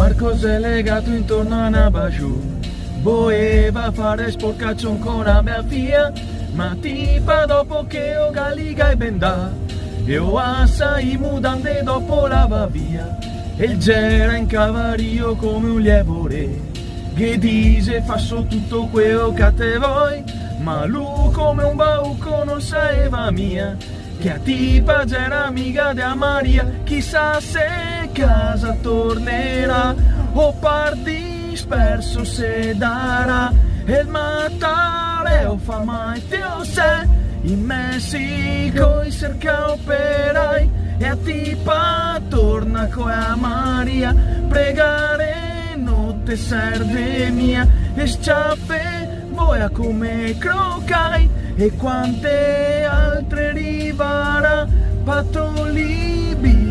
Marcos è legato intorno a Nabaju, voleva fare sporcaccion con la mia figlia, ma tipa dopo che ho galiga e benda, e ho assai mudande dopo la va via, e il gera in cavario come un lievo re, che dice faccio tutto quello che te vuoi, ma lui come un bauco non sapeva mia, che a tipa c'era amica di Maria, chissà se casa tornerà o parti disperso se darà, e il matare o fa mai te o se in Messico i cerca operai, e a tipa torna con a Maria, pregare non te serve mia, e sciaffe voia come crocai, e quante altre rivarà patolibi